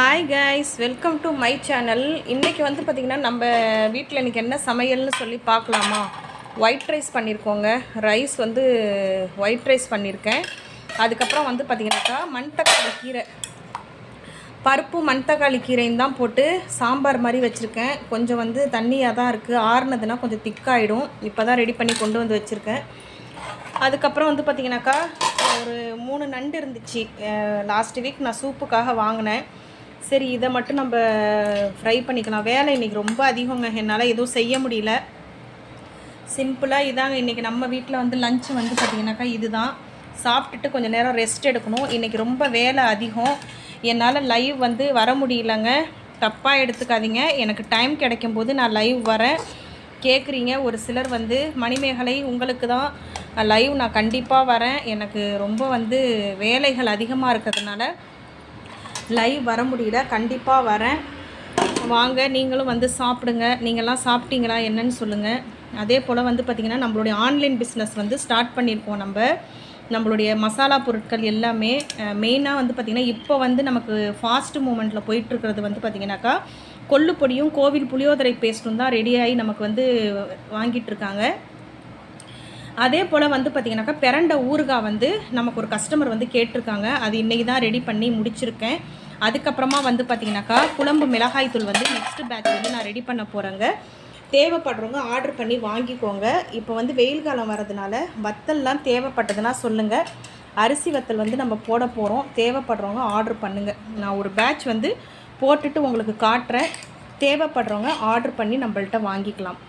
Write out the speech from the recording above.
Hi guys, welcome to my channel. இன்றைக்கி வந்து பார்த்திங்கன்னா நம்ம வீட்டில் இன்றைக்கி என்ன சமையல்னு சொல்லி பார்க்கலாமா. ஒயிட் ரைஸ் பண்ணியிருக்கோங்க. ஒயிட் ரைஸ் பண்ணியிருக்கேன். அதுக்கப்புறம் வந்து பார்த்திங்கனாக்கா மணத்தக்காளி கீரை, பருப்பு மணத்தக்காளி கீரையும் தான் போட்டு சாம்பார் மாதிரி வச்சுருக்கேன். கொஞ்சம் வந்து தண்ணியாக தான் இருக்குது, ஆறுனதுன்னா கொஞ்சம் திக்காகிடும். இப்போ தான் ரெடி பண்ணி கொண்டு வந்து வச்சுருக்கேன். அதுக்கப்புறம் வந்து பார்த்திங்கனாக்கா ஒரு 3 நண்டு இருந்துச்சு. லாஸ்ட் வீக் நான் சூப்புக்காக வாங்கினேன். சரி, இதை மட்டும் நம்ம ஃப்ரை பண்ணிக்கலாம். வேலை இன்றைக்கி ரொம்ப அதிகங்க, என்னால் எதுவும் செய்ய முடியல. சிம்பிளாக இதாங்க இன்றைக்கி நம்ம வீட்டில் வந்து லஞ்சு வந்து பார்த்திங்கனாக்கா இதுதான். சாப்பிட்டுட்டு கொஞ்சம் நேரம் ரெஸ்ட் எடுக்கணும். இன்றைக்கி ரொம்ப வேலை அதிகம், என்னால் லைவ் வந்து வர முடியலங்க. தப்பாக எடுத்துக்காதீங்க. எனக்கு டைம் கிடைக்கும்போது நான் லைவ் வரேன். கேட்குறீங்க ஒரு சிலர் வந்து, மணிமேகலை உங்களுக்கு தான் லைவ், நான் கண்டிப்பாக வரேன். எனக்கு ரொம்ப வந்து வேலைகள் அதிகமாக இருக்கிறதுனால லைவ் வர முடியல. கண்டிப்பாக வரேன். வாங்க, நீங்களும் வந்து சாப்பிடுங்க. நீங்கள்லாம் சாப்பிட்டீங்களா என்னன்னு சொல்லுங்கள். அதே போல் வந்து பார்த்திங்கன்னா நம்மளுடைய ஆன்லைன் பிஸ்னஸ் வந்து ஸ்டார்ட் பண்ணியிருக்கோம். நம்மளுடைய மசாலா பொருட்கள் எல்லாமே மெயினாக வந்து பார்த்திங்கன்னா இப்போ வந்து நமக்கு ஃபாஸ்ட் மூமெண்ட்டில் போயிட்டுருக்கிறது வந்து பார்த்திங்கனாக்கா கொள்ளு பொடியும் கோவில் புளியோதரை பேஸ்ட்டும் தான் ரெடியாகி நமக்கு வந்து வாங்கிட்டுருக்காங்க. அதே போல் வந்து பார்த்திங்கனாக்கா பிரண்ட ஊறுகாய் வந்து நமக்கு ஒரு கஸ்டமர் வந்து கேட்டிருக்காங்க. அது இன்றைக்கி தான் ரெடி பண்ணி முடிச்சிருக்கேன். அதுக்கப்புறமா வந்து பார்த்திங்கனாக்கா குழம்பு மிளகாய் தூள் வந்து நெக்ஸ்ட் பேட்ச் வந்து நான் ரெடி பண்ண போகிறேங்க. தேவைப்படுறவங்க ஆர்டர் பண்ணி வாங்கிக்கோங்க. இப்போ வந்து வெயில் காலம் வரதுனால வத்தல்லாம் தேவைப்பட்டதுன்னா சொல்லுங்கள். அரிசி வத்தல் வந்து நம்ம போட போகிறோம். தேவைப்படுறவங்க ஆர்டர் பண்ணுங்கள். நான் ஒரு பேட்ச் வந்து போட்டுட்டு உங்களுக்கு காட்டுறேன். தேவைப்படுறவங்க ஆர்டர் பண்ணி நம்மள்ட்ட வாங்கிக்கலாம்.